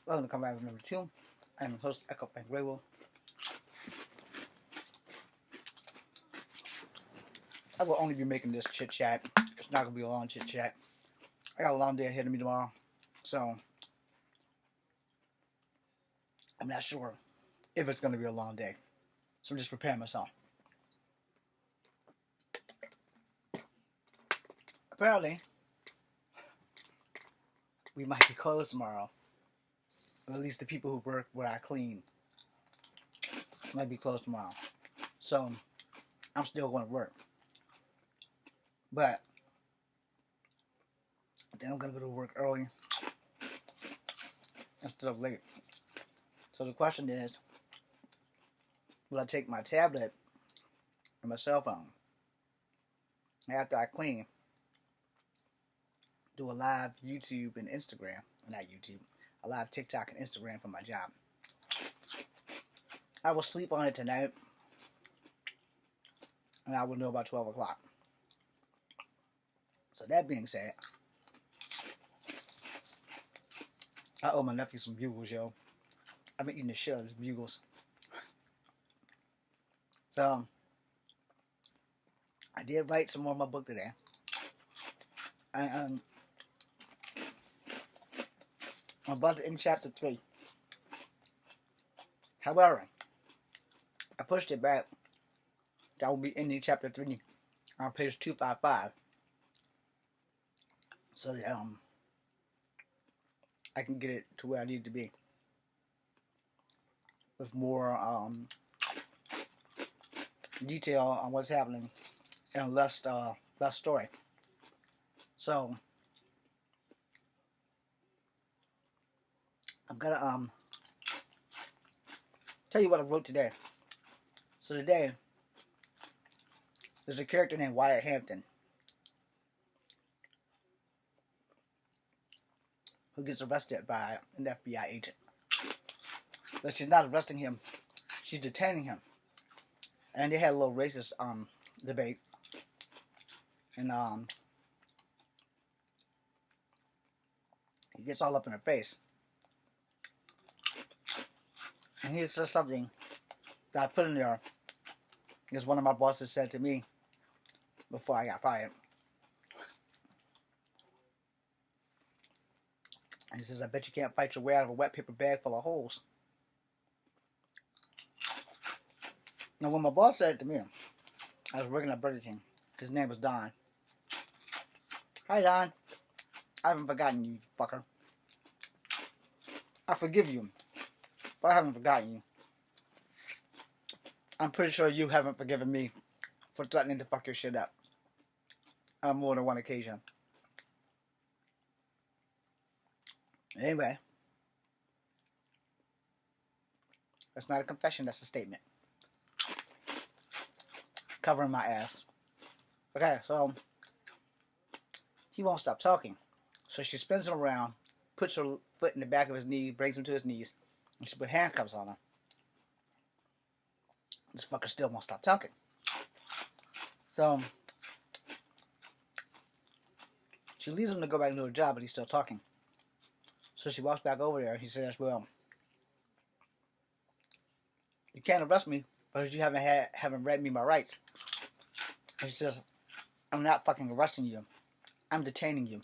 Welcome to come back with number 2. I'm your host, Echo Frank Raywell. I will only be making this chit chat. It's not going to be a long chit chat. I got a long day ahead of me tomorrow, so I'm not sure if it's going to be a long day. So I'm just preparing myself. Apparently, we might be closed tomorrow. Or at least the people who work where I clean might be closed tomorrow. So I'm still going to work. But then I'm going to go to work early instead of late. So the question is, will I take my tablet and my cell phone after I clean, do a live YouTube and Instagram, not YouTube, a live TikTok and Instagram for my job? I will sleep on it tonight, and I will know about 12 o'clock. So that being said, I owe my nephew some bugles, yo. I've been eating the shit out of his bugles. So, I did write some more of my book today. I'm about to end chapter 3. However, I pushed it back. I will be ending chapter 3 on page 255. So that I can get it to where I need to be with more detail on what's happening and less story. So I'm gonna tell you what I wrote today. So today there's a character named Wyatt Hampton who gets arrested by an FBI agent. But she's not arresting him, she's detaining him. And they had a little racist debate. And he gets all up in her face. And he says something that I put in there, because one of my bosses said to me before I got fired. And he says, "I bet you can't fight your way out of a wet paper bag full of holes." Now, when my boss said it to me, I was working at Burger King. His name was Don. "Hi, Don. I haven't forgotten you, fucker. I forgive you, but I haven't forgotten you. I'm pretty sure you haven't forgiven me for threatening to fuck your shit up on more than one occasion." Anyway, that's not a confession, that's a statement. Covering my ass. Okay, so he won't stop talking. So she spins him around, puts her foot in the back of his knee, brings him to his knees, and she put handcuffs on him. This fucker still won't stop talking. So she leaves him to go back into her job, but he's still talking. So she walks back over there and he says, "Well, you can't arrest me because you haven't read me my rights." And she says, "I'm not fucking arresting you. I'm detaining you.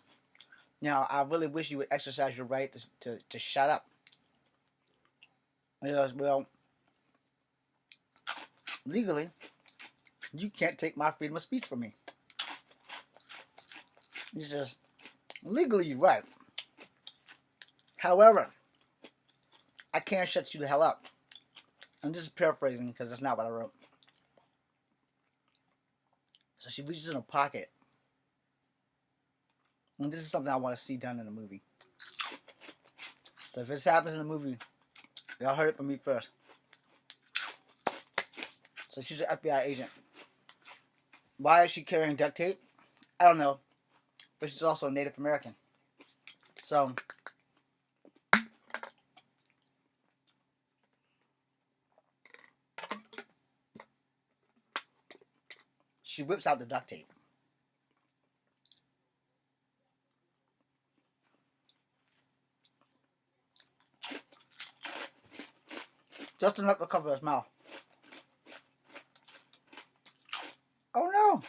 Now, I really wish you would exercise your right to shut up." And he goes, "Well, legally, you can't take my freedom of speech from me." He says, "Legally, you're right. However, I can't shut you the hell up." I'm just paraphrasing because that's not what I wrote. So she reaches in her pocket. And this is something I want to see done in a movie. So if this happens in a movie, y'all heard it from me first. So she's an FBI agent. Why is she carrying duct tape? I don't know. But she's also a Native American. So she whips out the duct tape. Just enough to cover his mouth. Oh no!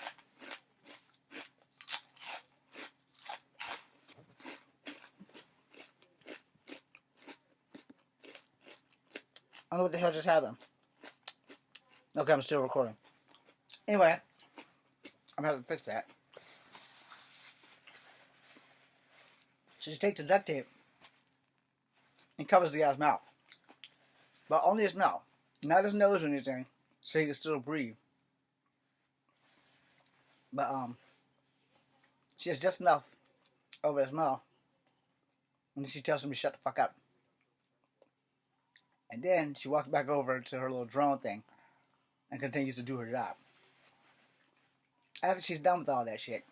I don't know what the hell just happened. Okay, I'm still recording. Anyway, I'm gonna have to fix that. So she takes the duct tape and covers the guy's mouth. But only his mouth. Not his nose or anything. So he can still breathe. But she has just enough over his mouth. And then she tells him to shut the fuck up. And then she walks back over to her little drone thing and continues to do her job. After she's done with all that shit,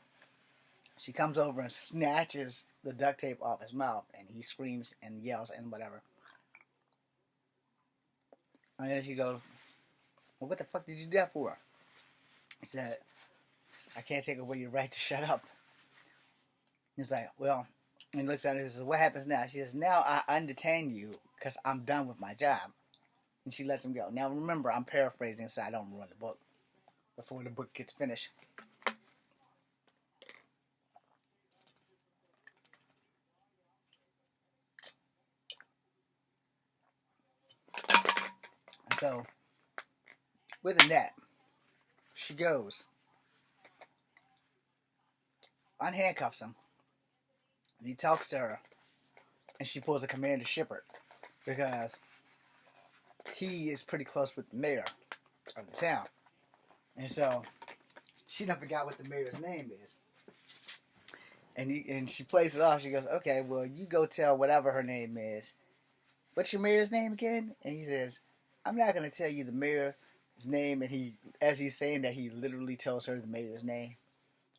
she comes over and snatches the duct tape off his mouth, and he screams and yells and whatever. And then she goes, well, what the fuck did you do that for? He said, I can't take away your right to shut up. He's like, well, and he looks at her and says, what happens now? She says, now I undetain you because I'm done with my job. And she lets him go. Now remember, I'm paraphrasing so I don't ruin the book before the book gets finished. And so, within that, she goes, unhandcuffs him, and he talks to her, and she pulls a Commander Shepard because he is pretty close with the mayor of the town. And so, she done forgot what the mayor's name is. And she plays it off. She goes, okay, well, you go tell whatever her name is. What's your mayor's name again? And he says, I'm not going to tell you the mayor's name. And he, as he's saying that, he literally tells her the mayor's name.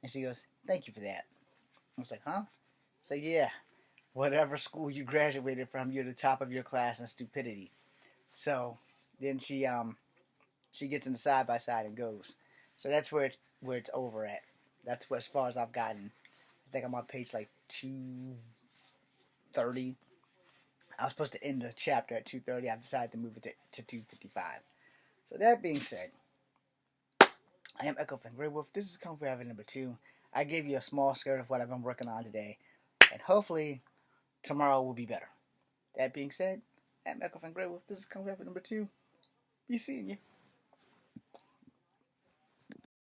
And she goes, thank you for that. I was like, huh? So yeah, whatever school you graduated from, you're the top of your class in stupidity. So then she gets in the side by side and goes. So that's where it's over at. That's where, as far as I've gotten. I think I'm on page like 230. I was supposed to end the chapter at 230. I decided to move it to 255. So that being said, I am Echo from Grey Wolf. This is Kung Fu Habit number 2. I gave you a small skirt of what I've been working on today. And hopefully, tomorrow will be better. That being said, I'm Echo from Grey Wolf. This is Kung Fu Habit number 2. Be seeing you.